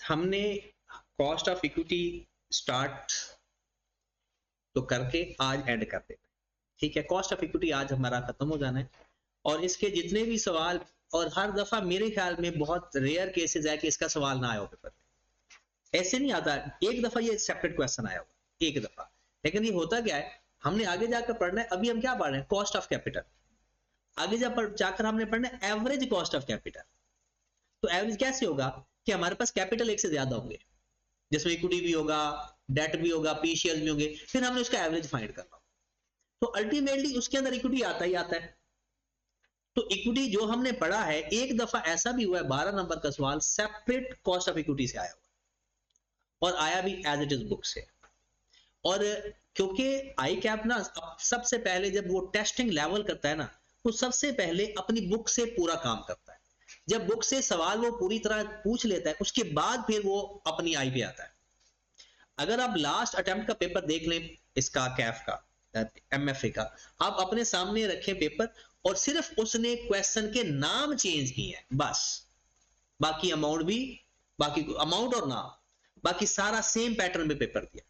हमने cost of equity start तो करके आज एंड कर देना, ठीक है। कॉस्ट ऑफ इक्विटी आज हमारा खत्म हो जाना है और इसके जितने भी सवाल, और हर दफा मेरे ख्याल में बहुत रेयर केसेस है कि इसका सवाल ना आया हो पेपर में, ऐसे नहीं आता। एक दफा ये सेपरेट क्वेश्चन आया होगा एक दफा, लेकिन ये होता क्या है, हमने आगे जाकर पढ़ना है। अभी हम क्या पढ़ रहे हैं, कॉस्ट ऑफ कैपिटल। आगे जाकर हमने पढ़ना है एवरेज कॉस्ट ऑफ कैपिटल। तो एवरेज कैसे होगा कि हमारे पास कैपिटल एक से ज्यादा होंगे, जिसमें इक्विटी भी होगा, डेट भी होगा, पी शेयर भी होंगे, फिर हमने उसका एवरेज फाइंड करना। तो अल्टीमेटली उसके अंदर इक्विटी आता ही आता है। तो इक्विटी जो हमने पढ़ा है, एक दफा ऐसा भी हुआ है 12 नंबर का सवाल सेपरेट कॉस्ट ऑफ इक्विटी से आया हुआ, और आया भी एज इट इज बुक से। और क्योंकि आई कैप ना सबसे पहले जब वो टेस्टिंग लेवल करता है ना, वो सबसे पहले अपनी बुक से पूरा काम करता है। जब बुक से सवाल वो पूरी तरह पूछ लेता है, उसके बाद फिर वो अपनी आई पे आता है। अगर आप लास्ट अटेम्प्ट का पेपर देख लें, इसका कैफ का, एमएफए का, आप अपने सामने रखें पेपर, और सिर्फ उसने क्वेश्चन के नाम चेंज किए हैं बस, बाकी अमाउंट भी, बाकी अमाउंट और नाम, बाकी सारा सेम पैटर्न में पेपर दिया,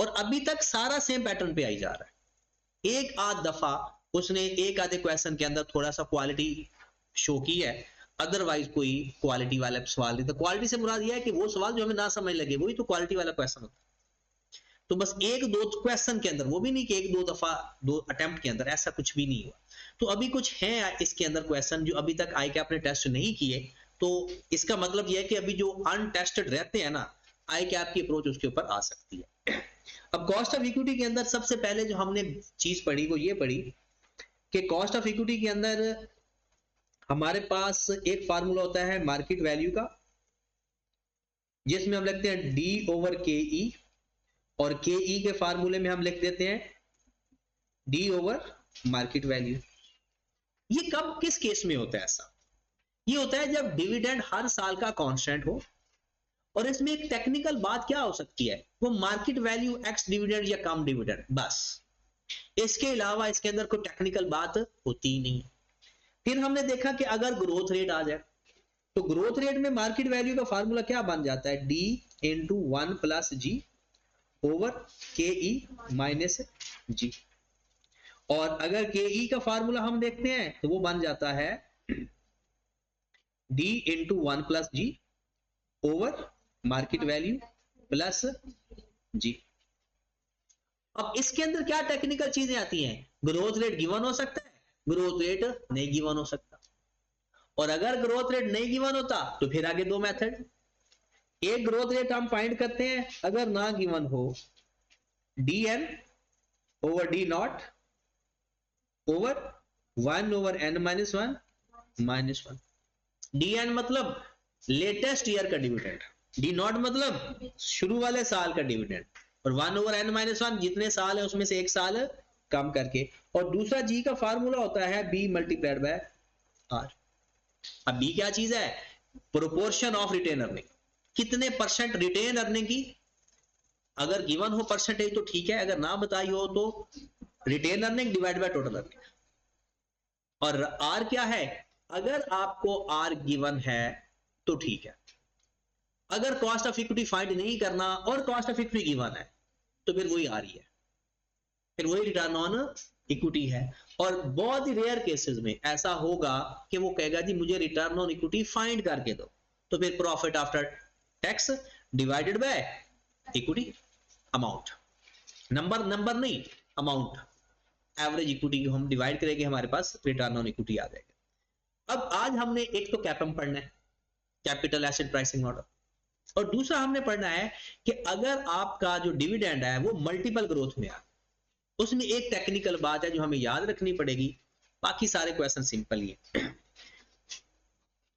और अभी तक सारा सेम पैटर्न पे आई जा रहा है। एक आध दफा उसने एक आधे क्वेश्चन के अंदर थोड़ा सा क्वालिटी शो की है, अदरवाइज कोई क्वालिटी वाला सवाल नहीं। तो क्वालिटी से मुराद यह है कि वो सवाल जो हमें ना समझ लगे, वही तो क्वालिटी वाला क्वेश्चन होता है। तो बस एक दो क्वेश्चन के अंदर, वो भी नहीं कि एक दो दफा दो अटेम्प्ट के अंदर, ऐसा कुछ भी नहीं हुआ। तो अभी कुछ है इसके अंदर क्वेश्चन जो अभी तक आई कैप ने टेस्ट नहीं किए, तो इसका मतलब यह है कि अभी जो अनटेस्टेड रहते हैं ना, आई कैप की अप्रोच उसके ऊपर आ सकती है। अब कॉस्ट ऑफ इक्विटी के अंदर सबसे पहले जो हमने चीज पढ़ी वो ये पढ़ी कि कॉस्ट ऑफ इक्विटी के अंदर हमारे पास एक फार्मूला होता है मार्केट वैल्यू का, जिसमें हम लिखते हैं डी ओवर के ई, और के ई के फार्मूले में हम लिख देते हैं डी ओवर मार्केट वैल्यू। ये कब किस केस में होता है ऐसा? ये होता है जब डिविडेंड हर साल का कांस्टेंट हो, और इसमें एक टेक्निकल बात क्या हो सकती है, वो मार्केट वैल्यू एक्स डिविडेंड या कम डिविडेंड, बस। इसके अलावा इसके अंदर कोई टेक्निकल बात होती ही नहीं। फिर हमने देखा कि अगर ग्रोथ रेट आ जाए, तो ग्रोथ रेट में मार्केट वैल्यू का फार्मूला क्या बन जाता है, डी इंटू 1 प्लस जी ओवर के ई माइनस जी। और अगर के ई का फार्मूला हम देखते हैं तो वो बन जाता है डी इंटू 1 प्लस जी ओवर मार्केट वैल्यू प्लस जी। अब इसके अंदर क्या टेक्निकल चीजें आती हैं, ग्रोथ रेट गिवन हो सकता है, ग्रोथ रेट नहीं गिवन हो सकता, और अगर ग्रोथ रेट नहीं गिवन होता तो फिर आगे दो मेथड। एक ग्रोथ रेट हम फाइंड करते हैं अगर ना गिवन हो, D N over D naught over 1 over N minus one minus one. D N मतलब लेटेस्ट ईयर का डिविडेंड, डी नॉट मतलब शुरू वाले साल का डिविडेंड, और 1 ओवर एन माइनस वन जितने साल है उसमें से एक साल कम करके। और दूसरा जी का फार्मूला होता है बी मल्टीप्लाइड बाय आर। अब बी क्या चीज है, प्रोपोर्शन ऑफ रिटेन अर्निंग, कितने परसेंट रिटेन अर्निंग की, अगर गिवन हो परसेंटेज तो ठीक है, अगर ना बताई हो तो retain earning divide by total earning. और आर क्या है, अगर आपको आर गिवन है तो ठीक है, अगर कॉस्ट ऑफ इक्विटी फाइंड नहीं करना और कॉस्ट ऑफ इक्विटी गिवन है तो फिर वही आ रही है, फिर वही रिटर्न ऑन इक्विटी है। और बहुत ही रेयर केसेस में ऐसा होगा कि वो कहेगा जी मुझे रिटर्न ऑन इक्विटी फाइंड करके दो, तो फिर profit after tax divided by equity amount, number नहीं, अमाउंट, एवरेज इक्विटी को हम डिवाइड करेंगे, हमारे पास रिटर्न ऑन इक्विटी आ जाएगा। अब आज हमने एक तो कैपम पढ़ना है, कैपिटल एसेट प्राइसिंग मॉडल, और दूसरा हमने पढ़ना है कि अगर आपका जो डिविडेंड है वो मल्टीपल ग्रोथ में है, उसमें एक टेक्निकल बात है जो हमें याद रखनी पड़ेगी, बाकी सारे क्वेश्चन सिंपल ही है।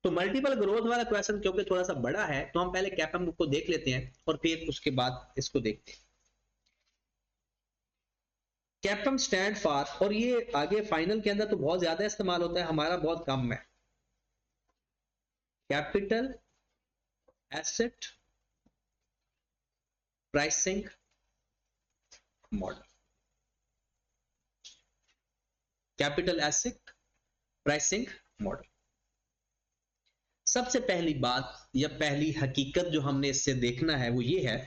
तो मल्टीपल ग्रोथ वाला क्वेश्चन क्योंकि थोड़ा सा बड़ा है, तो हम पहले कैपम को देख लेते हैं और फिर उसके बाद इसको देखते हैं। कैपम स्टैंड फॉर, और ये आगे फाइनल के अंदर तो बहुत ज्यादा इस्तेमाल होता है, हमारा बहुत कम है, capital asset pricing model. Capital asset pricing model सबसे पहली बात या पहली हकीकत जो हमने इससे देखना है वो ये है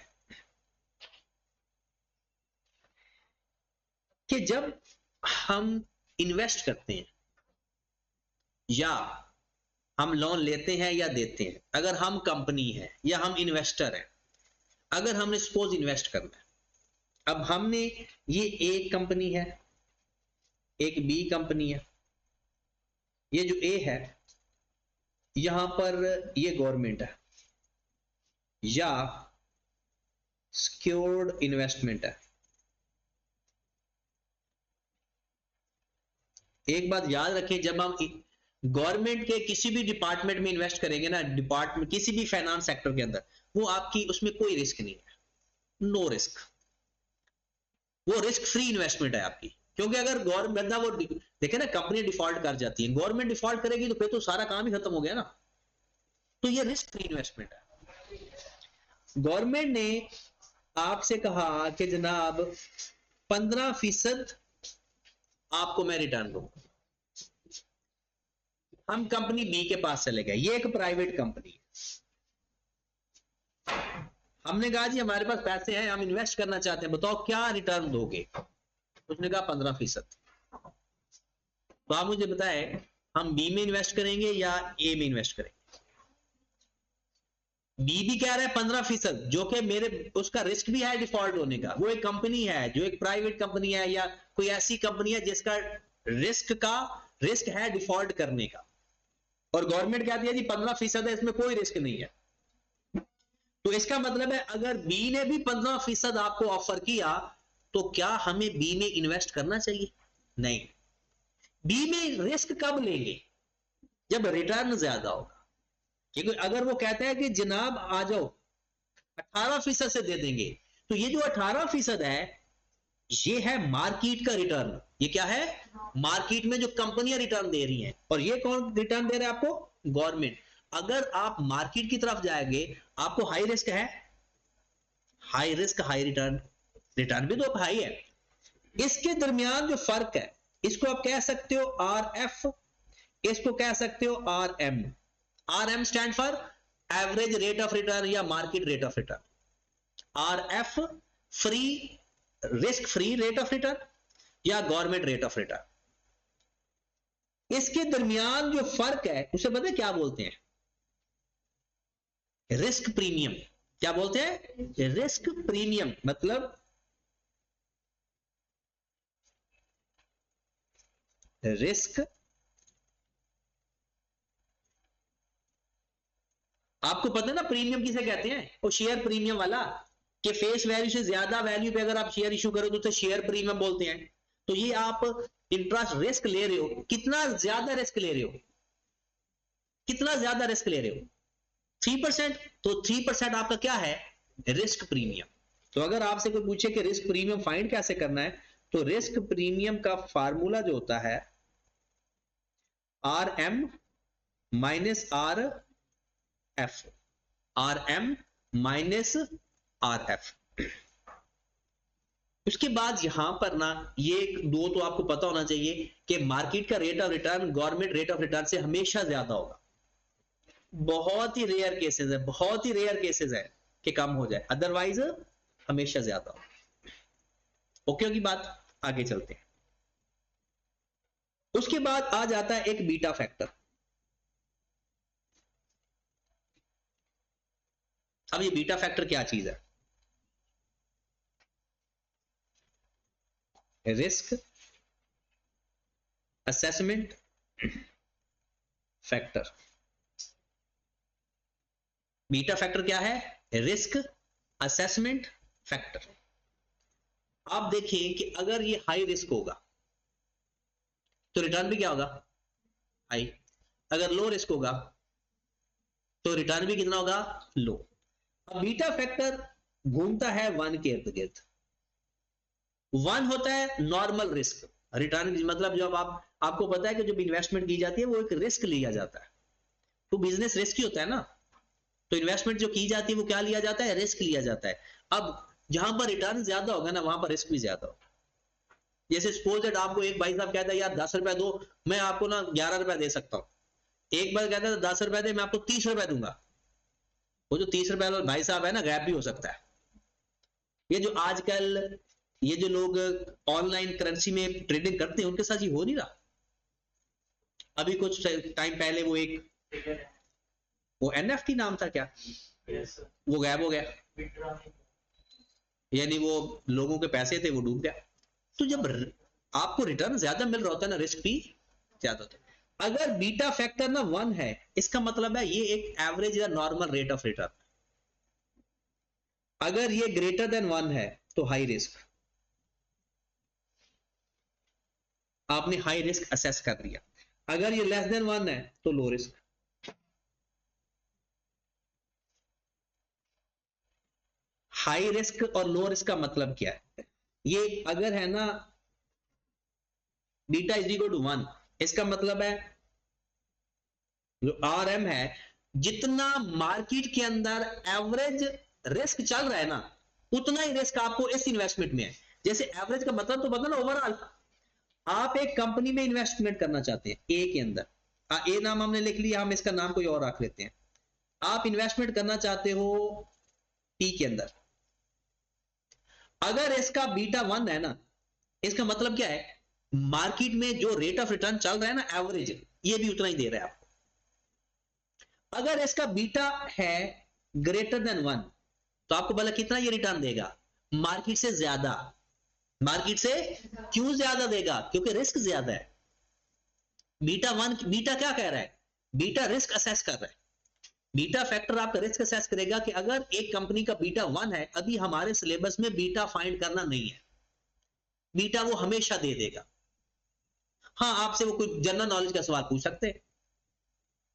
कि जब हम इन्वेस्ट करते हैं या हम लोन लेते हैं या देते हैं, अगर हम कंपनी है या हम इन्वेस्टर हैं, अगर हमने सपोज इन्वेस्ट करना है, अब हमने ये एक कंपनी है, एक बी कंपनी है, ये जो ए है यहां पर ये गवर्नमेंट है या सिक्योर्ड इन्वेस्टमेंट है। एक बात याद रखें, जब हम गवर्नमेंट के किसी भी डिपार्टमेंट में इन्वेस्ट करेंगे ना, डिपार्टमेंट किसी भी फाइनेंस सेक्टर के अंदर, वो आपकी उसमें कोई रिस्क नहीं है, नो रिस्क, वो रिस्क फ्री इन्वेस्टमेंट है आपकी। क्योंकि अगर गवर्नमेंट वो देखे ना कंपनी डिफॉल्ट कर जाती है, गवर्नमेंट डिफॉल्ट करेगी तो फिर तो सारा काम ही खत्म हो गया ना, तो ये रिस्क फ्री इन्वेस्टमेंट है। गवर्नमेंट ने आपसे कहा कि जनाब 15% आपको मैं रिटर्न दूंगा, हम कंपनी बी के पास चले गए, ये एक प्राइवेट कंपनी है, हमने कहा जी हमारे पास पैसे हैं, हम इन्वेस्ट करना चाहते हैं, बताओ क्या रिटर्न दोगे? उसने कहा 15%। तो आप मुझे बताएं हम बी में इन्वेस्ट करेंगे या ए में इन्वेस्ट करेंगे? बी भी कह रहा है 15%, जो कि मेरे उसका रिस्क भी है डिफॉल्ट होने का, वो एक कंपनी है जो एक प्राइवेट कंपनी है या कोई ऐसी कंपनी है जिसका रिस्क है डिफॉल्ट करने का, और गवर्नमेंट कहती है जी 15% है, इसमें कोई रिस्क नहीं है। तो इसका मतलब है अगर बी ने भी 15% आपको ऑफर किया तो क्या हमें बी में इन्वेस्ट करना चाहिए? नहीं। बी में रिस्क कब लेंगे? जब रिटर्न ज्यादा होगा। क्योंकि अगर वो कहता है कि जनाब आ जाओ 18% से दे देंगे, तो ये जो 18% है ये है मार्केट का रिटर्न। ये क्या है? मार्केट में जो कंपनियां रिटर्न दे रही हैं, और ये कौन रिटर्न दे रहा है आपको? गवर्नमेंट। अगर आप मार्केट की तरफ जाएंगे आपको हाई रिस्क है, high risk high return, return भी तो हाई है। इसके दरमियान जो फर्क है इसको आप कह सकते हो RF, इसको कह सकते हो RM। RM stand for average rate of return या market rate of return. RF free, risk free rate of return या गवर्नमेंट रेट ऑफ रिटर्न। इसके दरमियान जो फर्क है उसे पता है क्या बोलते हैं? Risk premium. क्या बोलते हैं? Risk premium. मतलब रिस्क, आपको पता है ना प्रीमियम किसे कहते हैं? वो शेयर प्रीमियम वाला, कि फेस वैल्यू से ज्यादा वैल्यू पे अगर आप शेयर इशू करो तो उसे शेयर प्रीमियम बोलते हैं। तो ये आप इंटरेस्ट रिस्क ले रहे हो, कितना ज्यादा रिस्क ले रहे हो? कितना ज्यादा रिस्क ले रहे हो? 3%। तो 3% आपका क्या है? Risk premium. तो अगर आपसे कोई पूछे कि रिस्क प्रीमियम फाइंड कैसे करना है, तो रिस्क प्रीमियम का फार्मूला जो होता है RM minus RF, RM minus RF। उसके बाद यहां पर ना ये दो तो आपको पता होना चाहिए कि मार्केट का rate of return government rate of return से हमेशा ज्यादा होगा। बहुत ही रेयर केसेस है, बहुत ही रेयर केसेस है कि कम हो जाए, अदरवाइज हमेशा ज्यादा हो। ओके होगी बात? आगे चलते हैं। उसके बाद आ जाता है एक बीटा फैक्टर। अब ये बीटा फैक्टर क्या चीज है? Risk assessment factor. Beta factor क्या है? Risk assessment factor. आप देखिए कि अगर ये हाई रिस्क होगा तो रिटर्न भी क्या होगा? हाई। अगर लो रिस्क होगा तो रिटर्न भी कितना होगा? लो। अब बीटा फैक्टर घूमता है 1 के इर्द गिर्द। 1 होता है नॉर्मल रिस्क रिटर्न, मतलब जब आपको पता है कि जब इन्वेस्टमेंट की जाती है वो एक रिस्क लिया जाता है, तो बिजनेस रिस्क ही होता है ना, तो इन्वेस्टमेंट जो की जाती है वो क्या लिया जाता है? रिस्क लिया जाता है। अब जहां पर रिटर्न ज्यादा होगा ना वहां पर रिस्क भी ज्यादा होगा। जैसे सपोज दैट आपको एक भाई साहब कहता है यार 10 रुपए दो, मैं आपको ना 11 रुपए दे सकता हूं, एक बार कहता था 10 रुपए दे, मैं आपको 30 रुपए दूंगा, वो जो 30 रुपए वाला भाई साहब है ना, गायब भी हो सकता है। ये जो आजकल ये जो लोग ऑनलाइन करेंसी में ट्रेडिंग करते हैं, उनके साथ ये हो नहीं रहा। अभी कुछ टाइम पहले वो एक वो एनएफटी नाम था क्या, वो गायब हो गया, यानी वो लोगों के पैसे थे वो डूब गया। तो जब आपको रिटर्न ज्यादा मिल रहा होता है ना, रिस्क भी ज्यादा होता है। अगर बीटा फैक्टर ना 1 है, इसका मतलब है ये एक एवरेज या नॉर्मल रेट ऑफ रिटर्न। अगर ये ग्रेटर देन 1 है तो हाई रिस्क, आपने हाई रिस्क असेस कर लिया। अगर ये लेस देन 1 है तो लो रिस्क। हाई रिस्क और लो रिस्क का मतलब क्या है, ये अगर है ना बीटा इज इक्वल टू 1, इसका मतलब है जो आर एम है, जितना मार्केट के अंदर एवरेज रिस्क चल रहा है ना, उतना ही रिस्क आपको इस इन्वेस्टमेंट में है। जैसे एवरेज का मतलब तो पता ना, ओवरऑल आप एक कंपनी में इन्वेस्टमेंट करना चाहते हैं, ए के अंदर, ए नाम हमने लिख लिया, हम इसका नाम कोई और रख लेते हैं। आप इन्वेस्टमेंट करना चाहते हो पी के अंदर, अगर इसका बीटा 1 है ना, इसका मतलब क्या है, मार्केट में जो रेट ऑफ रिटर्न चल रहा है ना एवरेज, ये भी उतना ही दे रहा है आपको। अगर इसका बीटा है ग्रेटर देन 1, तो आपको बोला कितना ये रिटर्न देगा, मार्केट से ज्यादा। मार्केट से क्यों ज्यादा देगा, क्योंकि रिस्क ज्यादा है। बीटा 1, बीटा क्या कह रहा है, बीटा रिस्क असेस कर रहा है। बीटा फैक्टर आपका रिस्क असेस करेगा कि अगर एक कंपनी का बीटा 1 है, अभी हमारे सिलेबस में बीटा फाइंड करना नहीं है, बीटा वो हमेशा दे देगा। हाँ, आपसे वो कोई जनरल नॉलेज का सवाल पूछ सकते हैं।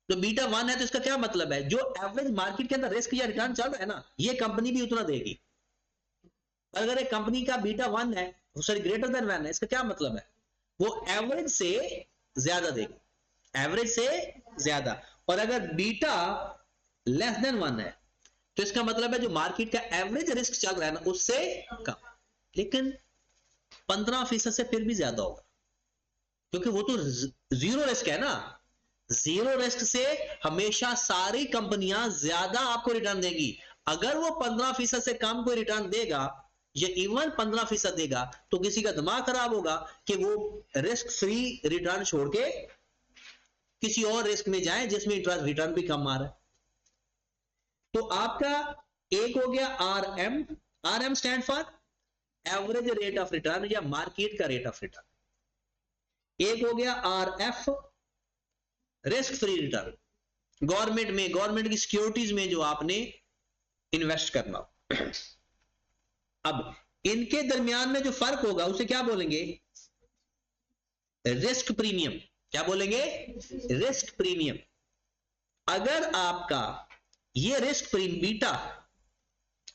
तो बीटा 1 है तो इसका क्या मतलब है, जो एवरेज मार्केट के अंदर रिस्क या रिटर्न चल रहा है ना, ये कंपनी भी उतना देगी। अगर एक कंपनी का बीटा 1 है, सॉरी ग्रेटर देन 1 है, इसका क्या मतलब है, वो एवरेज से ज्यादा देगी, एवरेज से ज्यादा। और अगर बीटा लेस देन 1 है, तो इसका मतलब है जो मार्केट का एवरेज रिस्क चल रहा है ना, उससे कम। लेकिन 15% से फिर भी ज्यादा होगा, क्योंकि वो तो जीरो रिस्क है ना। जीरो रिस्क से हमेशा सारी कंपनियां ज्यादा आपको रिटर्न देंगी। अगर वो 15% से कम कोई रिटर्न देगा या इवन 15% देगा, तो किसी का दिमाग खराब होगा कि वो रिस्क फ्री रिटर्न छोड़ के किसी और रिस्क में जाए जिसमें इंटरेस्ट रिटर्न भी कम आ रहा है। तो आपका एक हो गया R M, R M stand for average rate of return या मार्केट का रेट ऑफ रिटर्न। एक हो गया R F, risk free return, government की सिक्योरिटीज में जो आपने इन्वेस्ट करना। अब इनके दरमियान में जो फर्क होगा उसे क्या बोलेंगे, रिस्क प्रीमियम। क्या बोलेंगे, रिस्क प्रीमियम। अगर आपका ये रिस्क प्रीमियम बीटा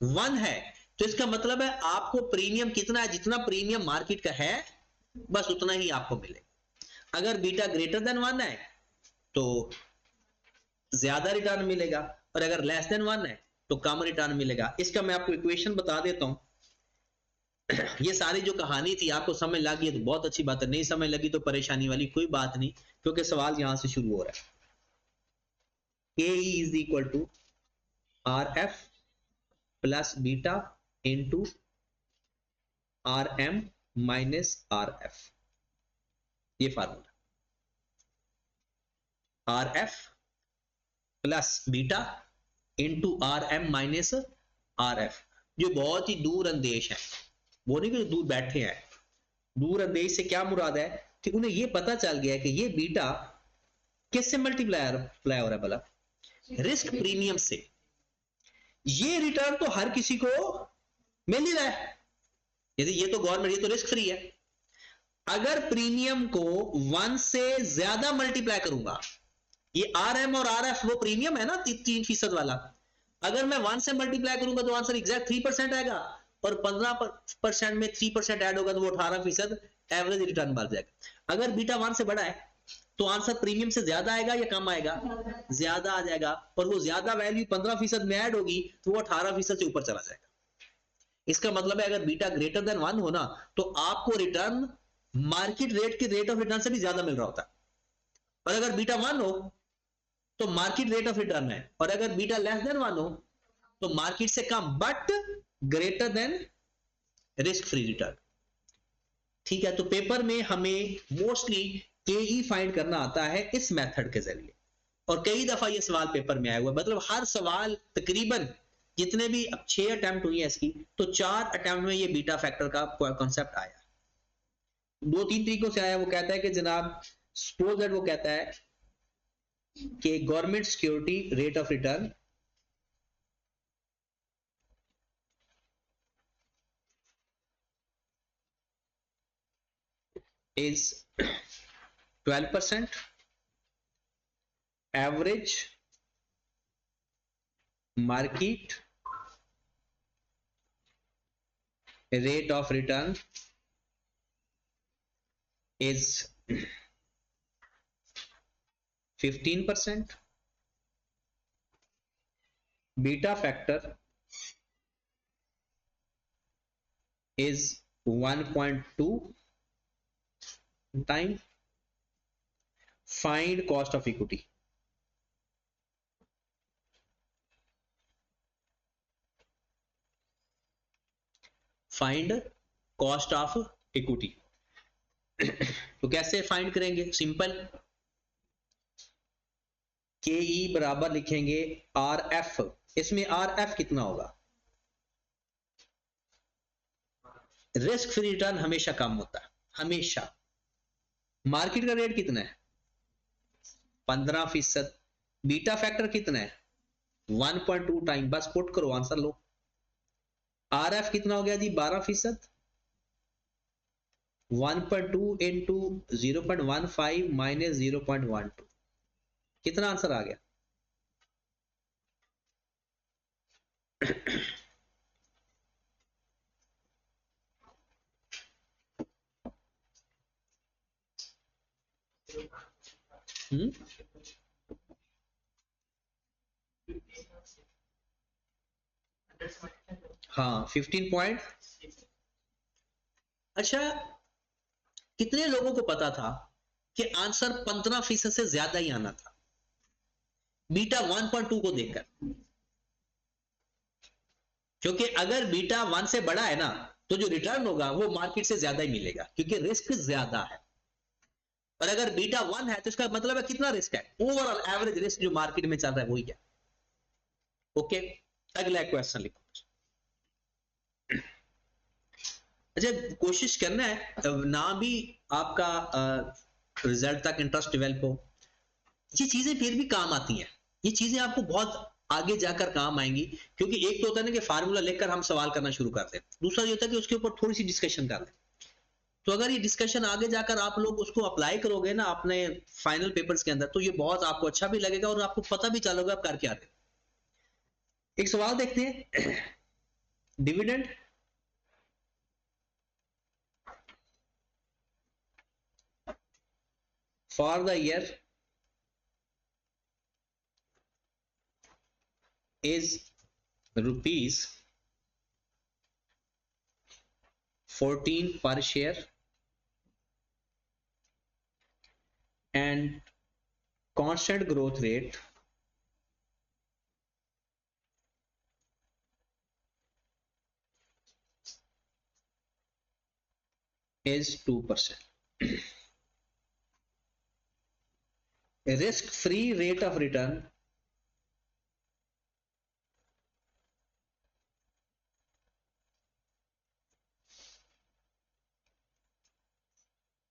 1 है, तो इसका मतलब है आपको प्रीमियम कितना है, जितना प्रीमियम मार्केट का है बस उतना ही आपको मिलेगा। अगर बीटा ग्रेटर देन 1 है तो ज्यादा रिटर्न मिलेगा, और अगर लेस देन 1 है तो कम रिटर्न मिलेगा। इसका मैं आपको इक्वेशन बता देता हूं। ये सारी जो कहानी थी आपको समझ लगी है तो बहुत अच्छी बात है, नहीं समझ लगी तो परेशानी वाली कोई बात नहीं, क्योंकि सवाल यहां से शुरू हो रहा है। K is equal to R F plus beta into R M minus R F, ये formula. R F plus beta into R M minus R F. जो बहुत ही दूर अंदेश है, वो नहीं कि दूर बैठे हैं, दूर अंदेश से क्या मुराद है कि उन्हें ये पता चल गया कि ये बीटा किससे मल्टीप्लाई हो रहा है, भला रिस्क प्रीमियम से। ये रिटर्न तो हर किसी को मिल ही रहा है, यदि ये तो गवर्नमेंट, ये तो रिस्क फ्री है। अगर प्रीमियम को 1 से ज्यादा मल्टीप्लाई करूंगा, ये आर एम और आर एफ वो प्रीमियम है ना 3% वाला, अगर मैं 1 से मल्टीप्लाई करूंगा तो आंसर एग्जैक्ट 3% आएगा, और 15% में 3% ऐड होगा तो वो 18% एवरेज रिटर्न बढ़ जाएगा। अगर बीटा 1 से बड़ा है तो आंसर प्रीमियम से ज्यादा आएगा या कम आएगा, ज्यादा आ जाएगा, और वो ज्यादा वैल्यू 15% में ऐड होगी तो वो 18% से ऊपर चला जाएगा। इसका मतलब है अगर बीटा ग्रेटर देन 1 हो ना, तो आपको रिटर्न मार्केट रेट के रेट ऑफ रिटर्न से भी ज्यादा मिल रहा होता है। और अगर बीटा 1 हो तो मार्केट रेट ऑफ रिटर्न है, और अगर बीटा लेस देन 1 हो तो मार्केट से कम but greater than risk free return. ठीक है, तो पेपर में हमें मोस्टली के फाइंड करना आता है इस मेथड के जरिए, और कई दफा ये सवाल पेपर में आया हुआ, मतलब हर सवाल तकरीबन जितने भी 6 अटेम्प्ट हुई है इसकी, तो 4 अटेम्प्ट में ये बीटा फैक्टर का कॉन्सेप्ट आया। 2-3 तरीकों से आया। वो कहता है कि जनाब सपोज दैट, वो कहता है कि government security rate of return is 12%, average market rate of return is 15%, beta factor is 1.2 time, find cost of equity। Find cost of equity. तो कैसे फाइंड करेंगे? सिंपल, के ई बराबर लिखेंगे आर एफ। इसमें आर एफ कितना होगा? Risk free return हमेशा कम होता है, हमेशा। मार्केट का रेट कितना है? 15%। बीटा फैक्टर कितना है? 1.2 टाइम। बस पुट करो, आंसर लो। आर एफ कितना हो गया जी? 12%। 1.2 इंटू 0.15 माइनस 0.12, कितना आंसर आ गया? हाँ 15 पॉइंट। अच्छा, कितने लोगों को पता था कि आंसर 15% से ज्यादा ही आना था बीटा 1.2 को देखकर? क्योंकि अगर बीटा 1 से बड़ा है ना, तो जो रिटर्न होगा वो मार्केट से ज्यादा ही मिलेगा, क्योंकि रिस्क ज्यादा है। और अगर बीटा 1 है तो इसका मतलब है कितना रिस्क है? ओवरऑल एवरेज रिस्क जो मार्केट में चल रहा है वही है। ओके, अगला क्वेश्चन लिखो। अच्छा, कोशिश करना है ना भी आपका रिजल्ट तक इंटरेस्ट डेवलप हो। ये चीजें फिर भी काम आती हैं, ये चीजें आपको बहुत आगे जाकर काम आएंगी। क्योंकि एक तो होता है ना कि फार्मूला लेकर हम सवाल करना शुरू करते हैं, दूसरा ये होता है कि उसके ऊपर थोड़ी सी डिस्कशन कर लें। तो अगर ये डिस्कशन आगे जाकर आप लोग उसको अप्लाई करोगे ना अपने फाइनल पेपर्स के अंदर, तो ये बहुत आपको अच्छा भी लगेगा और आपको पता भी चलेगा आप कर क्या रहे। एक सवाल देखते हैं, dividend for the year is rupees 14 per share and constant growth rate is 2%. Risk free rate of return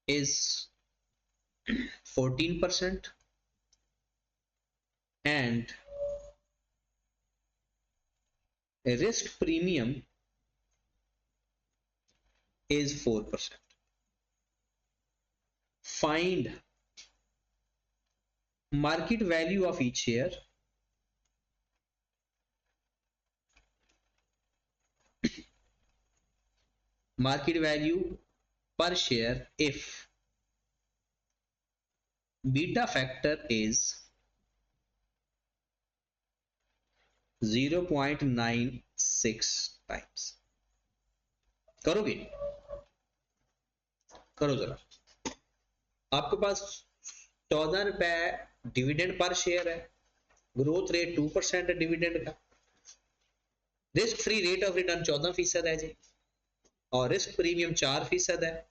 is 14% and risk premium is 4%. Find market value of each share per share if beta factor is 0.96 times। करोगे? करो जरा। आपके पास 14 रुपए dividend per share है growth rate 2% है dividend का, risk free rate of return 14% है जी, और रिस्क प्रीमियम 4% है,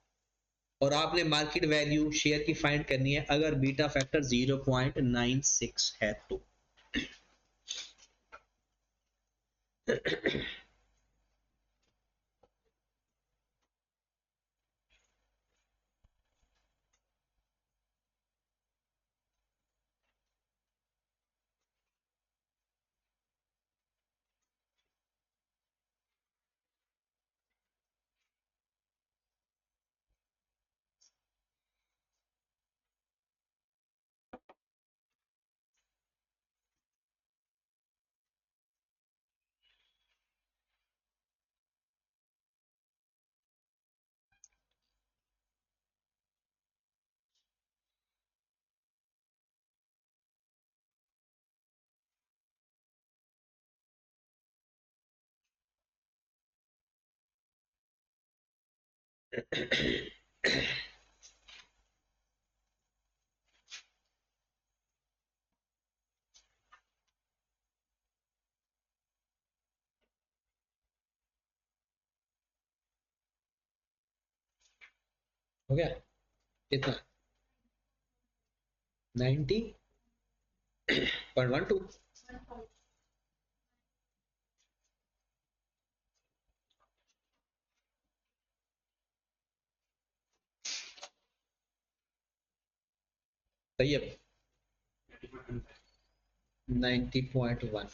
और आपने मार्केट वैल्यू शेयर की फाइंड करनी है अगर बीटा फैक्टर 0.96 है तो। हो गया कितना, 90.12। सही है, 90.1।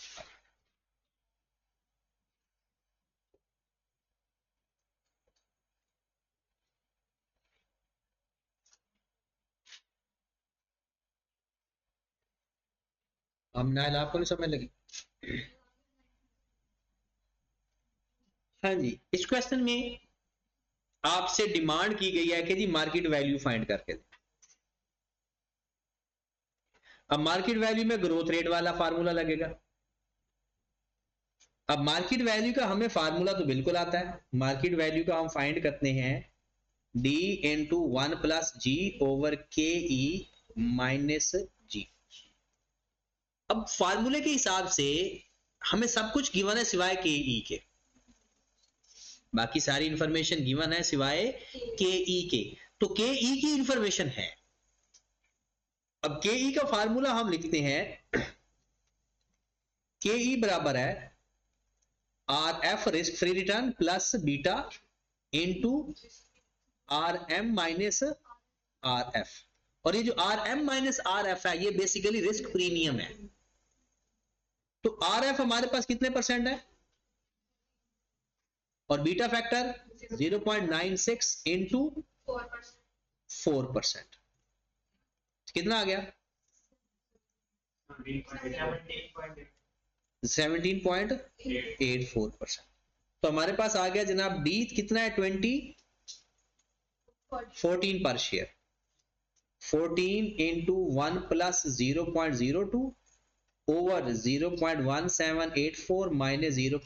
हम नाइल आपको नहीं समझ लगी? हाँ जी, इस क्वेश्चन में आपसे डिमांड की गई है कि जी मार्केट वैल्यू फाइंड करके दें। अब मार्केट वैल्यू में ग्रोथ रेट वाला फार्मूला लगेगा। अब मार्केट वैल्यू का हमें फार्मूला तो बिल्कुल आता है, मार्केट वैल्यू का हम फाइंड करते हैं D इंटू 1+G ओवर के ई माइनस जी। अब फार्मूले के हिसाब से हमें सब कुछ गिवन है सिवाय के ई के, बाकी सारी इंफॉर्मेशन गिवन है सिवाय के ई के, तो के ई की इंफॉर्मेशन है। अब के ई का फार्मूला हम लिखते हैं, के ई बराबर है R F risk free return plus beta into R M minus R F, और ये जो R M minus R F है ये बेसिकली रिस्क प्रीमियम है। तो आर एफ हमारे पास कितने परसेंट है, और बीटा फैक्टर 0.96 इंटू 4%, कितना आ गया 17.84%। तो हमारे पास आ गया जनाब डी कितना है 14 पर शेयर, 14 इंटू 1+0.02 ओवर 0.1784 माइनस 0.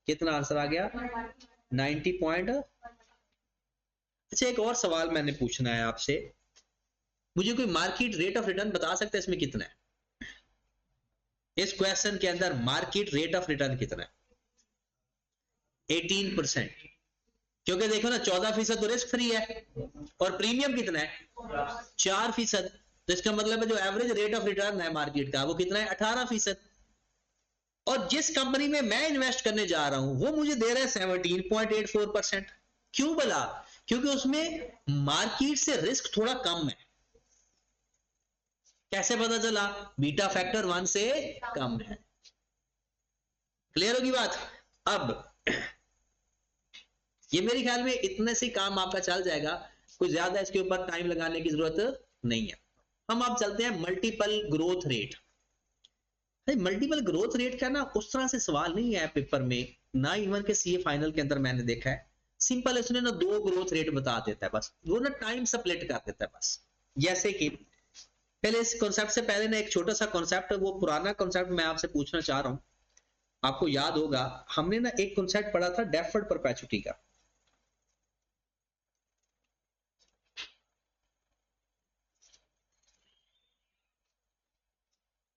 कितना आंसर आ गया 90. अच्छा, एक और सवाल मैंने पूछना है आपसे, मुझे कोई मार्केट रेट ऑफ रिटर्न बता सकते हैं इसमें कितना है? इस क्वेश्चन के अंदर मार्केट रेट ऑफ रिटर्न कितना है? 18%, क्योंकि देखो ना 14% तो रिस्क फ्री है और प्रीमियम कितना है 4%, तो इसका मतलब है जो एवरेज रेट ऑफ रिटर्न है मार्केट का वो कितना है 18%। और जिस कंपनी में मैं इन्वेस्ट करने जा रहा हूं वो मुझे दे रहा है 17.84%। क्यों बोला? क्योंकि उसमें मार्केट से रिस्क थोड़ा कम है। कैसे पता चला? बीटा फैक्टर 1 से कम है। क्लियर होगी बात? अब ये मेरे ख्याल में इतने से काम आपका चल जाएगा, कोई ज्यादा इसके ऊपर टाइम लगाने की जरूरत नहीं है। हम आप चलते हैं multiple growth rate. Multiple growth rate का ना उस तरह से सवाल नहीं है पेपर में, ना इवन के सीए फाइनल के अंदर मैंने देखा है। सिंपल उसने ना 2 ग्रोथ रेट बता देता है बस, वो ना टाइम स्प्लिट कर देता है बस। जैसे कि पहले इस कॉन्सेप्ट से पहले ना एक छोटा सा कॉन्सेप्ट, वो पुराना कॉन्सेप्ट मैं आपसे पूछना चाह रहा हूं। आपको याद होगा हमने ना एक कॉन्सेप्ट पढ़ा था डेफर्ड परपेचुइटी का।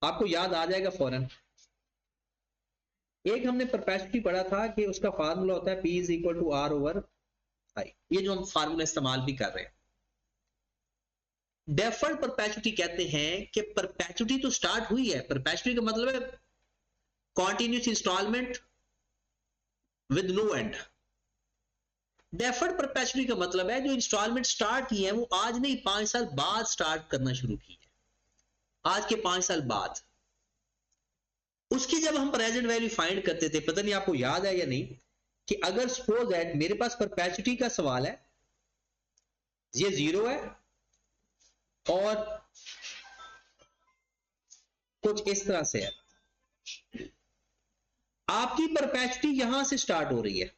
आपको याद आ जाएगा फौरन। एक हमने परपेचुटी पढ़ा था कि उसका फार्मूला होता है P is equal to R over I, ये जो हम फार्मूला इस्तेमाल भी कर रहे हैं। डेफर्ड परपेचुटी कहते हैं कि परपेचुटी तो स्टार्ट हुई है, परपेचुटी का मतलब है continuous installment with no end. Deferred perpetuity का मतलब है जो इंस्टॉलमेंट स्टार्ट की है वो आज नहीं 5 साल बाद स्टार्ट करना शुरू की है, आज के 5 साल बाद। उसकी जब हम प्रेजेंट वैल्यू फाइंड करते थे, पता नहीं आपको याद है या नहीं, कि अगर सपोज दैट मेरे पास परपेचुटी का सवाल है, ये 0 है और कुछ इस तरह से है, आपकी परपेचुटी यहां से स्टार्ट हो रही है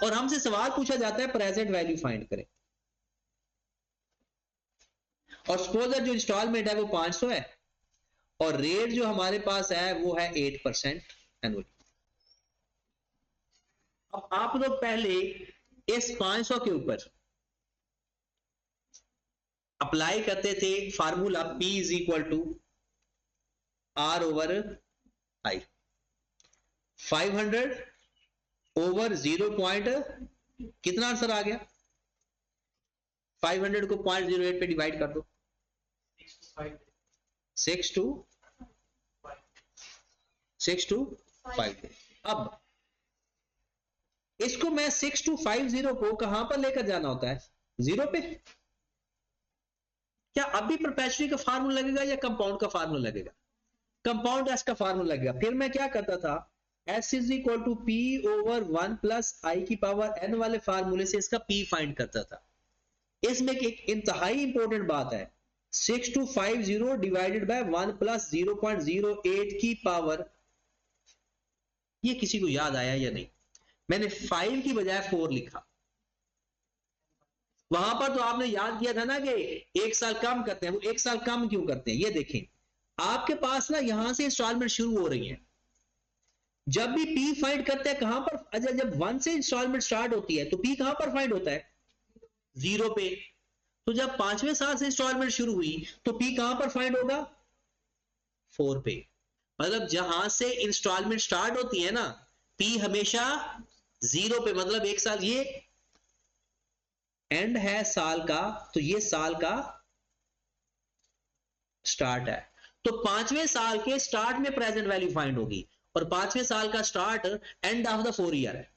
और हमसे सवाल पूछा जाता है प्रेजेंट वैल्यू फाइंड करें। और सपोज दैट जो इंस्टॉलमेंट है वो 500 है और रेट जो हमारे पास है वो है 8% एनुअली। अब आप लोग पहले इस 500 के ऊपर अप्लाई करते थे formula P is equal to R over I. 500 over 0 point कितना आंसर आ गया? 500 को 0.08 पे डिवाइड कर दो, 6 टू 5। अब इसको मैं 6250 को कहां पर लेकर जाना होता है? 0 पे। क्या अभी परपेचुटी का फार्मूला लगेगा या कंपाउंड का फार्मूला लगेगा? कंपाउंड एस का फार्मूला लगेगा। फिर मैं क्या करता था, S is equal to P over 1 plus I की पावर एन वाले फार्मूले से इसका पी फाइंड करता था। इसमें एक इंतहाई इंपॉर्टेंट बात है, 6250 डिवाइडेड बाय 1 प्लस 0.08 की पावर, ये किसी को याद आया या नहीं? मैंने 5 की बजाय 4 लिखा। वहां पर तो आपने याद किया था ना कि 1 साल कम करते हैं, वो 1 साल कम क्यों करते हैं ये देखें। आपके पास ना यहां से इंस्टॉलमेंट शुरू हो रही है, जब भी पी फाइंड करते हैं कहां पर, अच्छा जब 1 से इंस्टॉलमेंट स्टार्ट होती है तो पी कहां पर फाइंड होता है? 0 पे। तो जब 5वें साल से इंस्टॉलमेंट शुरू हुई तो पी कहां पर फाइंड होगा? 4 पे। मतलब जहां से इंस्टॉलमेंट स्टार्ट होती है ना, पी हमेशा 0 पे, मतलब 1 साल, ये एंड है साल का, तो ये साल का स्टार्ट है। तो 5वें साल के स्टार्ट में प्रेजेंट वैल्यू फाइंड होगी और 5वें साल का start end of the 4 year है।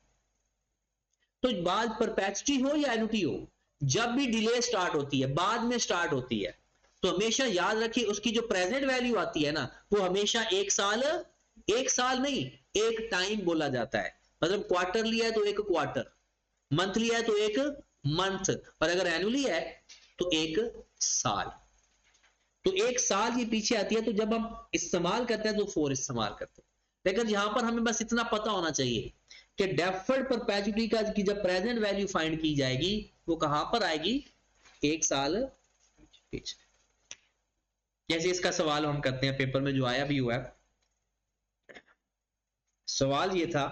तो बाद परपेचुटी हो या एनुटी हो, जब भी डिले स्टार्ट होती है, बाद में स्टार्ट होती है, तो हमेशा याद रखिए उसकी जो प्रेजेंट वैल्यू आती है ना, वो हमेशा 1 साल नहीं, एक टाइम बोला जाता है। मतलब क्वार्टरली है तो 1 क्वार्टर, मंथली है तो 1 मंथ, और अगर एनुअली है तो 1 साल। तो 1 साल ये पीछे आती है, तो जब हम इस्तेमाल करते हैं तो 4 इस्तेमाल करते हैं। लेकिन यहां पर हमें बस इतना पता होना चाहिए कि डेफर्ड परपेचुटी का की जब प्रेजेंट वैल्यू फाइंड की जाएगी वो कहां पर आएगी? 1 साल पीछे। जैसे इसका सवाल हम करते हैं, पेपर में जो आया भी हुआ है, सवाल ये था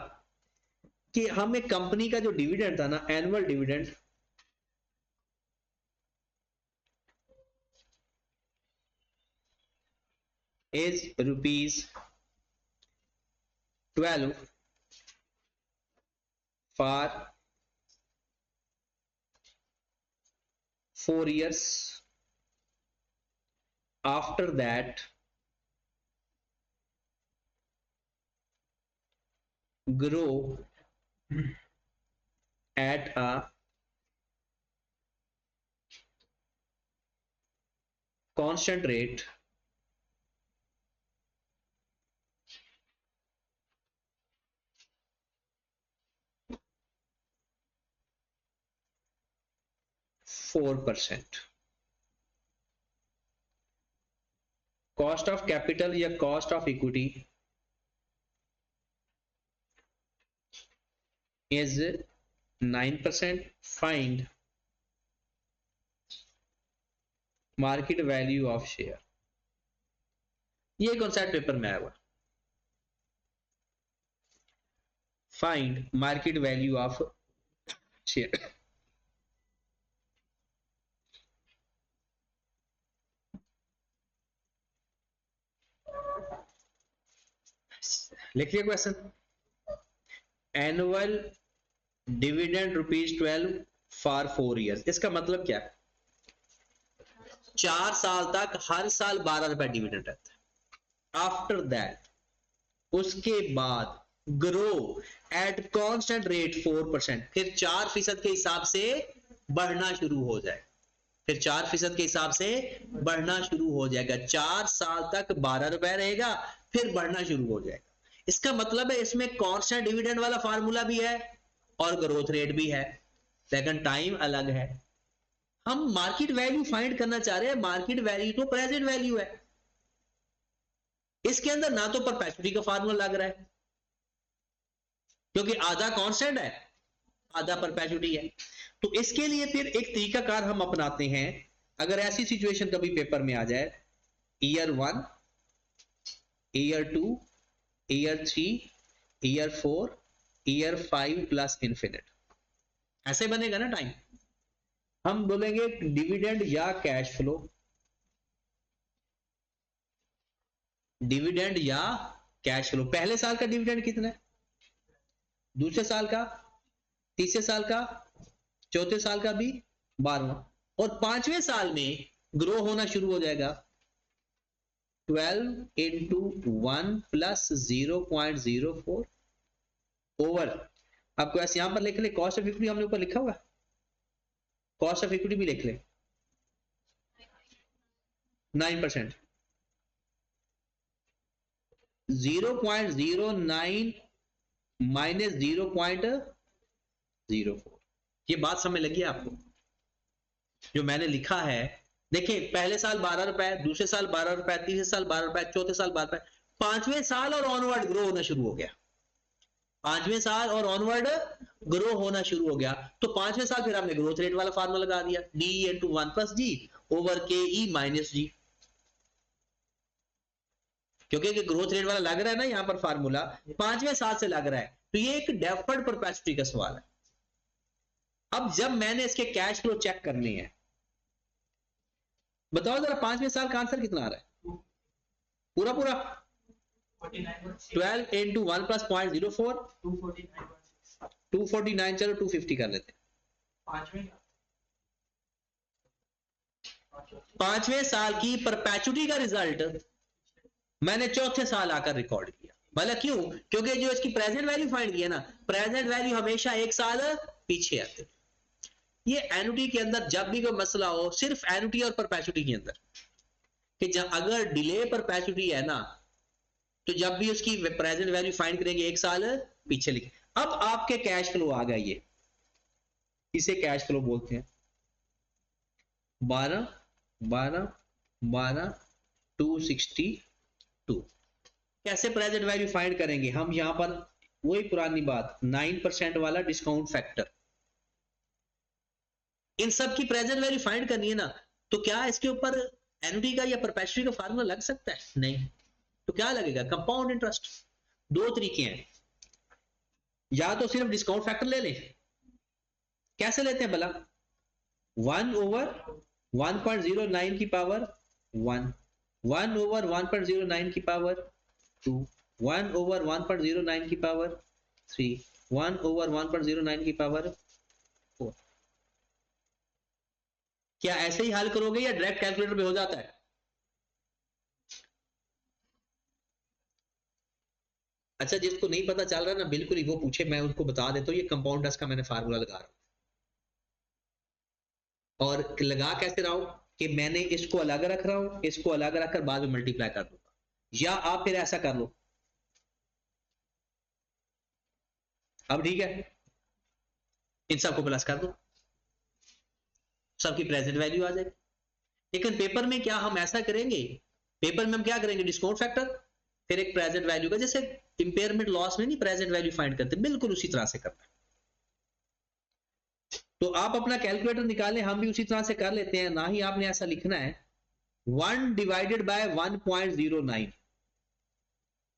कि हमें कंपनी का जो डिविडेंड था ना, annual dividend, is ₹12 for 4 years. After that, grow at a constant rate %4। Cost of capital या cost of equity is 9%. Find market value of share. ये कॉन्सेप्ट पेपर में आया हुआ, find market value of share. लिखिए question, annual dividend ₹12 for 4 years, इसका मतलब क्या है? 4 साल तक हर साल 12 रुपए डिविडेंड रहता है। आफ्टर दैट, उसके बाद ग्रो एट कांस्टेंट रेट 4%, फिर 4% के हिसाब से बढ़ना शुरू हो जाए, फिर 4% के हिसाब से बढ़ना शुरू हो जाएगा। 4 साल तक 12 रुपए रहेगा, फिर बढ़ना शुरू हो जाएगा। इसका मतलब है इसमें कांस्टेंट डिविडेंड वाला फार्मूला भी है और ग्रोथ रेट भी है, लेकिन टाइम अलग है। हम मार्केट वैल्यू फाइंड करना चाह रहे हैं, मार्केट वैल्यू तो प्रेजेंट वैल्यू है, इसके अंदर ना तो परपेचुइटी का फार्मूला लग रहा है क्योंकि आधा कांस्टेंट है, आधा परपेचुइटी है। तो इसके लिए फिर एक तरीकाकार हम अपनाते हैं, अगर ऐसी सिचुएशन कभी पेपर में आ जाए, year 1, year 2, year 3, year 4, year 5 plus infinite, ऐसे बनेगा ना टाइम। हम बोलेंगे डिविडेंड या कैश फ्लो, डिविडेंड या कैश फ्लो। पहले साल का डिविडेंड कितना है, दूसरे साल का, तीसरे साल का, चौथे साल का भी, 12वां, और 5वें साल में ग्रो होना शुरू हो जाएगा 12 इंटू 1 प्लस 0.04 ओवर, आपको ऐसे यहां पर लिख ले, कॉस्ट ऑफ इक्विटी हमने ऊपर लिखा हुआ, कॉस्ट ऑफ इक्विटी भी लिख ले 9%, 0.09 माइनस 0.04। ये बात समझ लगी आपको जो मैंने लिखा है? देखिए पहले साल 12 रुपए, दूसरे साल 12 रुपए, तीसरे साल 12 रुपए, चौथे साल 12 रुपए, 5वें साल और ऑनवर्ड ग्रो होना शुरू हो गया, 5वें साल और ऑनवर्ड ग्रो होना शुरू हो गया। तो 5वें साल फिर हमने ग्रोथ रेट वाला फार्मूला लगा दिया, डी इंटू 1 प्लस जी ओवर के ई माइनस जी, क्योंकि ग्रोथ रेट वाला लग रहा है ना यहां पर फार्मूला, 5वें साल से लग रहा है, तो ये एक डेफर्ड परपेचुइटी का सवाल है। अब जब मैंने इसके कैश फ्लो चेक करनी है, बताओ जरा 5वें साल का आंसर कितना आ रहा है, पूरा पूरा 12 इंटू 1 प्लस 0.04, 249, चलो 250 कर लेते हैं। 5वें साल की परपेचुइटी का रिजल्ट मैंने चौथे साल आकर रिकॉर्ड किया। भला क्यों? क्योंकि जो इसकी प्रेजेंट वैल्यू फाइंड किया ना, प्रेजेंट वैल्यू हमेशा एक साल पीछे आते। ये एनुटी के अंदर जब भी कोई मसला हो, सिर्फ एनुटी और परपेचुइटी के अंदर, कि जब अगर डिले परपेचुइटी है ना, तो जब भी उसकी प्रेजेंट वैल्यू फाइंड करेंगे एक साल पीछे लिखे। अब आपके कैश फ्लो आ गया, ये इसे कैश फ्लो बोलते हैं। 12 12 12 262। कैसे प्रेजेंट वैल्यू फाइंड करेंगे हम? यहां पर वही पुरानी बात, 9% वाला डिस्काउंट फैक्टर, इन सब की प्रेजेंट वैल्यू फाइंड करनी है ना, तो क्या इसके ऊपर एनुटी का या परपेचुइटी का फार्मूला लग सकता है? नहीं। तो क्या लगेगा? Compound interest. दो तरीके हैं, या तो सिर्फ डिस्काउंट फैक्टर ले लें, कैसे लेते हैं भला? 1 ओवर 1.09 की पावर 1, 1 ओवर 1.09 की पावर 2, 1 ओवर 1.09 की पावर 3, 1 ओवर 1.09 की पावर 4। क्या ऐसे ही हल करोगे या डायरेक्ट कैलकुलेटर में हो जाता है? अच्छा, जिसको नहीं पता चल रहा ना बिल्कुल ही वो पूछे, मैं उनको बता देता हूँ, ये कंपाउंड इंटरेस्ट का मैंने फार्मूला लगा रहा हूं। और लगा कैसे रहा हूं कि मैंने इसको अलग रख रहा हूं, इसको अलग रखकर बाद में मल्टीप्लाई कर दूंगा, या आप फिर ऐसा कर लो। अब ठीक है, इन सबको प्लस कर दो, सबकी प्रेजेंट वैल्यू आ जाएगी। लेकिन पेपर में क्या हम ऐसा करेंगे? पेपर में हम क्या करेंगे? डिस्काउंट फैक्टर फिर एक प्रेजेंट वैल्यू का, जैसे इंपेयरमेंट लॉस में नहीं प्रेजेंट वैल्यू फाइंड करते, बिल्कुल उसी तरह से करना है। तो आप अपना कैलकुलेटर निकालें, हम भी उसी तरह से कर लेते हैं। ना ही आपने ऐसा लिखना है 1 डिवाइडेड बाय 1.09,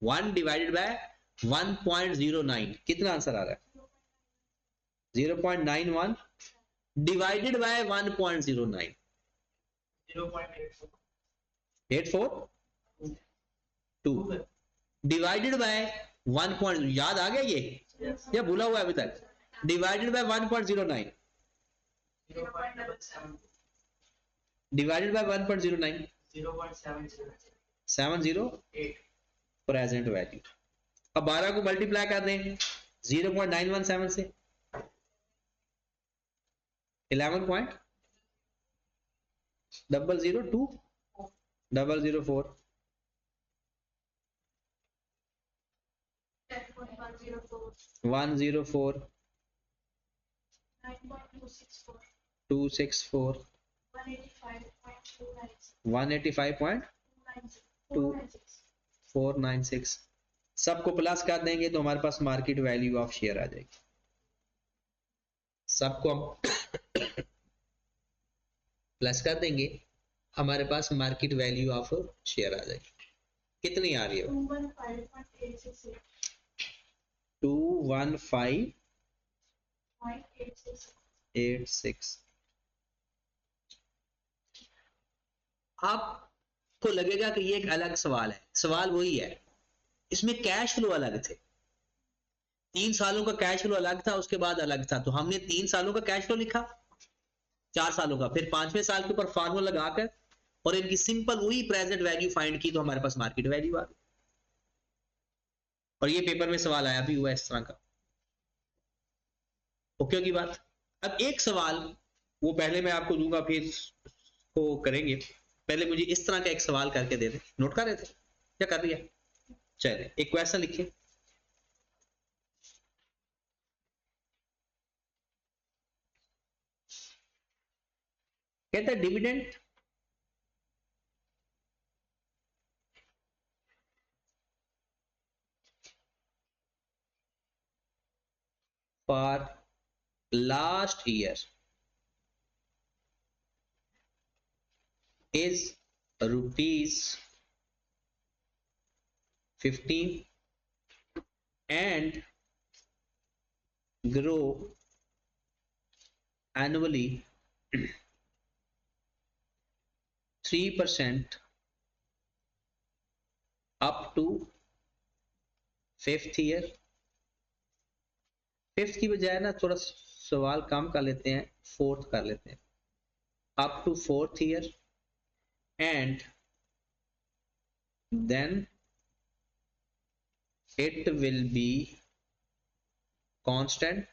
1 डिवाइडेड बाय 1.09 कितना आंसर आ रहा है? 0.91 डिवाइडेड बाय 1.09, 0.84 2 डिवाइडेड बाय 1 याद आ गया ये या भूला हुआ है अभी तक? Divided by 1.09, divided by 1.09, 0.70 present value. अब 12 को मल्टीप्लाई कर दें 0.917 से, 11.002 104 264 185.2496, सबको प्लस कर देंगे तो हमारे पास मार्केट वैल्यू ऑफ शेयर आ जाएगी। सबको हम प्लस कर देंगे, हमारे पास मार्केट वैल्यू ऑफ शेयर आ जाएगी। कितनी आ रही है? 215.86। आपको लगेगा कि ये एक अलग सवाल है, सवाल वही है, इसमें कैश फ्लो अलग थे, 3 सालों का कैश फ्लो अलग था, उसके बाद अलग था, तो हमने 3 सालों का कैश फ्लो लिखा, 4 सालों का, फिर 5वें साल के ऊपर फार्मूला लगाकर और इनकी सिंपल वही प्रेजेंट वैल्यू फाइंड की, तो हमारे पास मार्केट वैल्यू आ गई। और ये पेपर में सवाल आया भी हुआ इस तरह का। ओके की बात। अब एक सवाल वो पहले मैं आपको दूंगा, फिर को करेंगे, पहले मुझे इस तरह का एक सवाल करके दे दे। नोट कर रहे थे क्या? कर दिया? चलिए एक क्वेश्चन लिखिए। कहता है dividend for last year is ₹15 and grow annually 3% up to 5th year। 5th की बजाय ना थोड़ा सवाल कम कर लेते हैं, 4th कर लेते हैं, up to 4th year and then it will be constant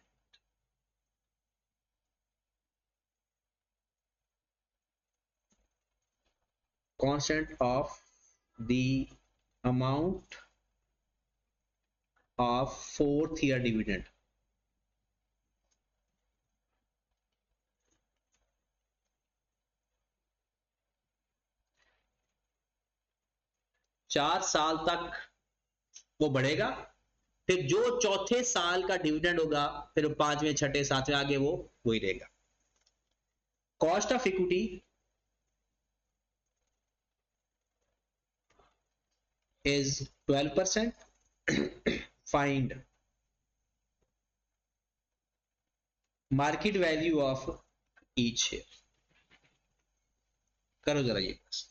of the amount of 4th year dividend। चार साल तक वो बढ़ेगा, फिर जो चौथे साल का डिविडेंड होगा फिर 5वें 6ठे 7वें आगे वो वही रहेगा। Cost of equity is 12%। find market value of each share। करो जरा ये बस।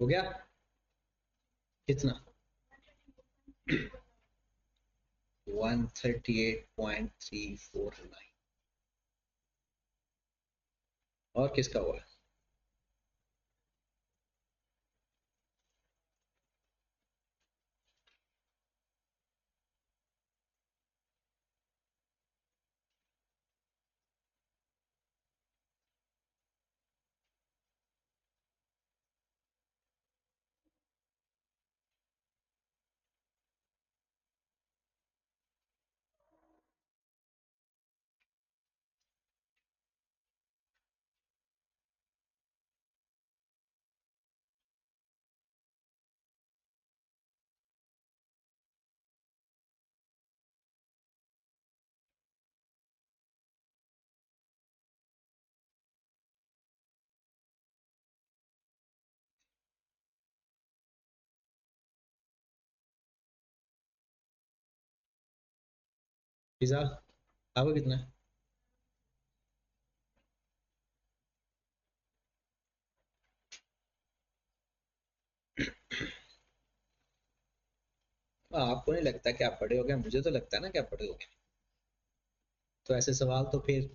हो गया कितना? 138.349। और किसका हुआ? पिज्जा आपका कितना है? आपको नहीं लगता कि आप पढ़े हो गए? मुझे तो लगता है ना कि आप पढ़े हो गए। तो ऐसे सवाल तो फिर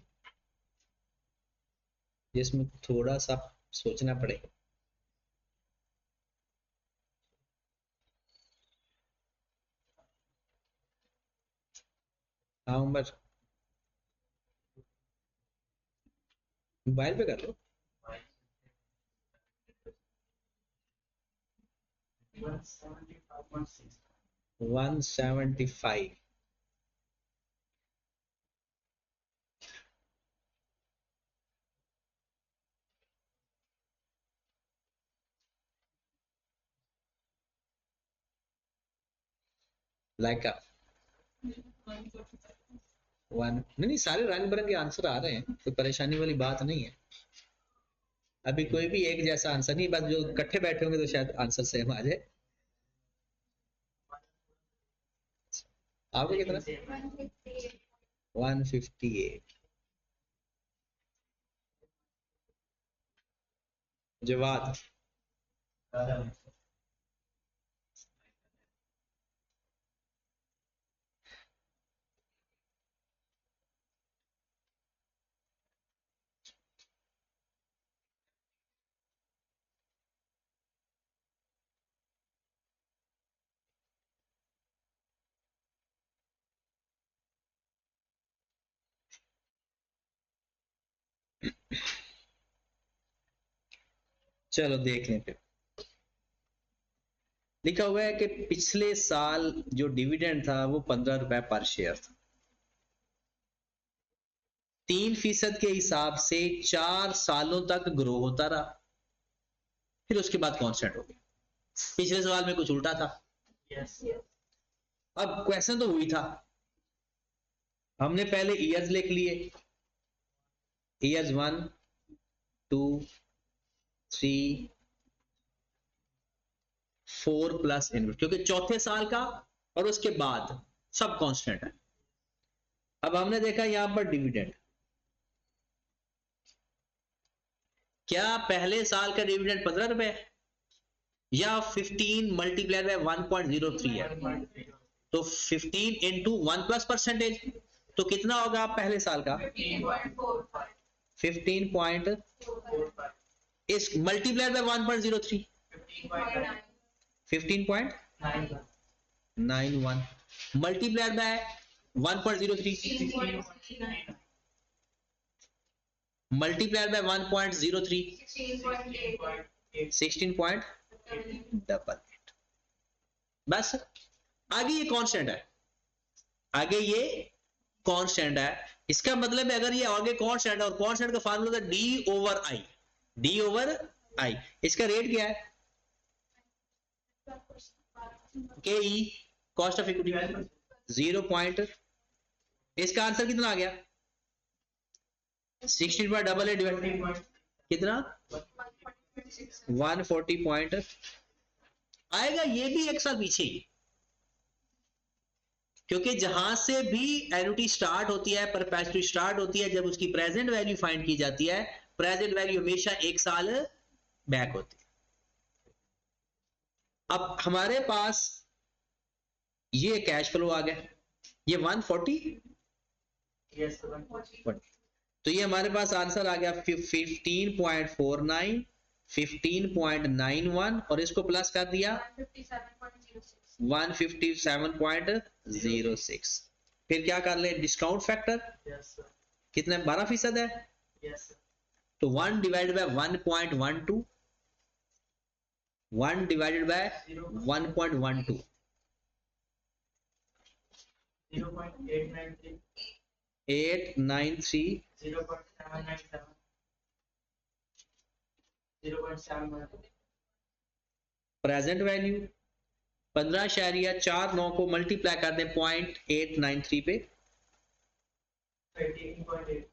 जिसमें थोड़ा सा सोचना पड़ेगा। हाँ उमर, मोबाइल पे कर लो। 175। लाइक वन नहीं नहीं, सारे रंग बिरंगे आंसर आ रहे हैं, कोई परेशानी वाली बात नहीं है। अभी कोई भी एक जैसा आंसर नहीं, बस जो इकट्ठे बैठे होंगे तो शायद आंसर सेम आ जाए। आपको कितना? 158। जवाब चलो देख लें फिर। लिखा हुआ है कि पिछले साल जो डिविडेंड था वो 15 रुपए पर शेयर था, 3% के हिसाब से 4 सालों तक ग्रो होता रहा, फिर उसके बाद कांस्टेंट हो गया। पिछले सवाल में कुछ उल्टा था। yes. अब क्वेश्चन तो हुई था, हमने पहले ईयर्स लिख लिए, ईयर्स 1 2 3 4 प्लस इनवर्स, क्योंकि चौथे साल का और उसके बाद सब कांस्टेंट है। अब हमने देखा यहां पर डिविडेंड, क्या पहले साल का डिविडेंड 15 रुपए है या 15 मल्टीप्लाइड बाय 1.03 है, तो 15 इंटू 1+%, तो कितना होगा पहले साल का 15 इस multiplied by 1.03 15.91 multiplied by 1.03 multiplied by 1.03 16.88। बस आगे ये कांस्टेंट है, आगे ये कांस्टेंट है। इसका मतलब है अगर ये आगे कांस्टेंट है और कांस्टेंट का फार्मूला था डी ओवर आई, इसका रेट क्या है के ई कॉस्ट ऑफ इक्विटी 0. इसका आंसर कितना आ गया 16.88 डिवाइड कितना 140 पॉइंट आएगा। ये भी एक साल पीछे ही, क्योंकि जहां से भी एन्युटी स्टार्ट होती है, परपेचुइटी स्टार्ट होती है, जब उसकी प्रेजेंट वैल्यू फाइंड की जाती है, प्रेजेंट वैल्यू हमेशा एक साल बैक होती है। अब हमारे पास ये कैश फ्लो आ गया, ये 140 yes, 140. तो ये हमारे पास आंसर आ गया 15.49 15.91 और इसको प्लस कर दिया 157.06। फिर क्या कर ले डिस्काउंट फैक्टर yes, कितना 12% है, yes, तो 1 divided by 1.12 1 divided by 1.12 0.893 893 0.797 0.7 present value 15.49 को मल्टीप्लाई कर दें 0.893 पे 13.8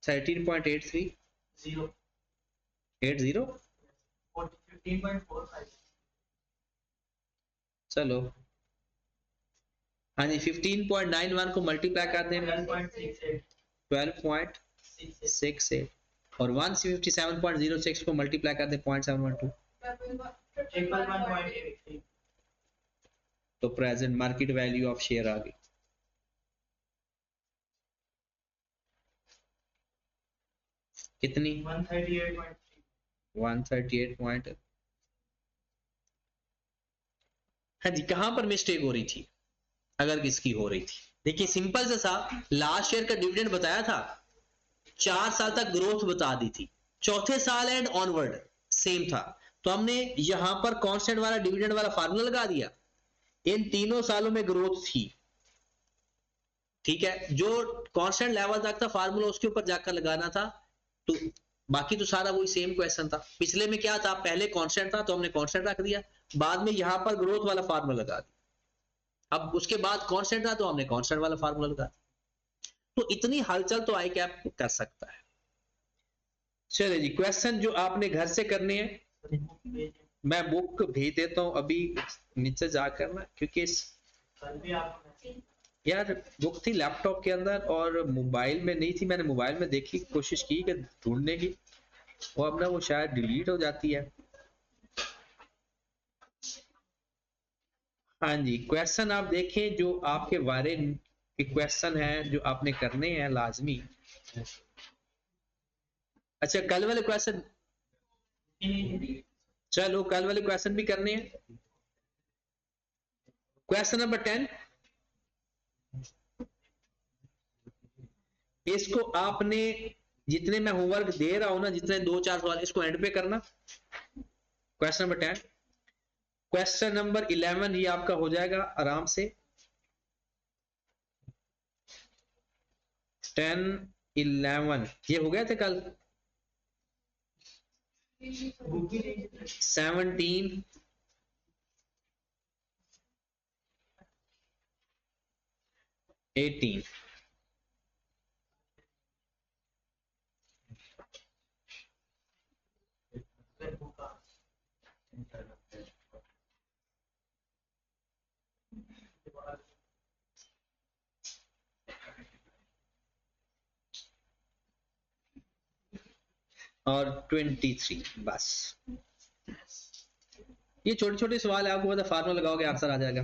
13.83 0 80 15.45 चलो हाँ जी 15.91 को मल्टीप्लाई कर दें 12.68 12.68 और 157.06 को मल्टीप्लाई कर दें 0.712 1.83 तो present market value of share आ गई। कितनी 138 पॉइंट। हाँ जी कहां पर मिस्टेक हो रही थी अगर किसकी हो रही थी, देखिए सिंपल से सा लास्ट ईयर का डिविडेंड बताया था, 4 साल तक ग्रोथ बता दी थी, चौथे साल एंड ऑनवर्ड सेम था, तो हमने यहां पर कांस्टेंट वाला डिविडेंड वाला फार्मूला लगा दिया। इन तीनों सालों में ग्रोथ थी, ठीक है, जो कांस्टेंट लेवल तक था फार्मूला उसके ऊपर जाकर लगाना था, तो बाकी तो सारा वही सेम क्वेश्चन था। पिछले में क्या था पहले कांस्टेंट था तो हमने कांस्टेंट रख दिया, बाद में यहां पर ग्रोथ वाला फार्मूला लगा दिया, अब उसके बाद कांस्टेंट था तो हमने कांस्टेंट वाला फार्मूला लगा दिया। तो इतनी हलचल तो आई कैप कर सकता है। चलिए जी क्वेश्चन जो आपने घर से करने हैं मैं बुक भेज देता हूं अभी नीचे जाकर ना, क्योंकि यार बुक थी लैपटॉप के अंदर और मोबाइल में नहीं थी, मैंने मोबाइल में देखी कोशिश की कि ढूंढने की, वो अब ना वो शायद डिलीट हो जाती है। हाँ जी क्वेश्चन आप देखें जो आपके बारे के क्वेश्चन है जो आपने करने हैं लाजमी। अच्छा कल वाले क्वेश्चन, चलो कल वाले क्वेश्चन भी करने हैं। क्वेश्चन नंबर 10, इसको आपने जितने मैं होमवर्क दे रहा हूं ना, जितने 2-4 सवाल इसको एंड पे करना, क्वेश्चन नंबर 10। क्वेश्चन नंबर 11 ये आपका हो जाएगा आराम से। 10 11 ये हो गए थे कल। 17 18 और 23 बस। ये छोटे छोटे सवाल है, आपको पता फार्मूला लगाओगे आंसर आ जाएगा।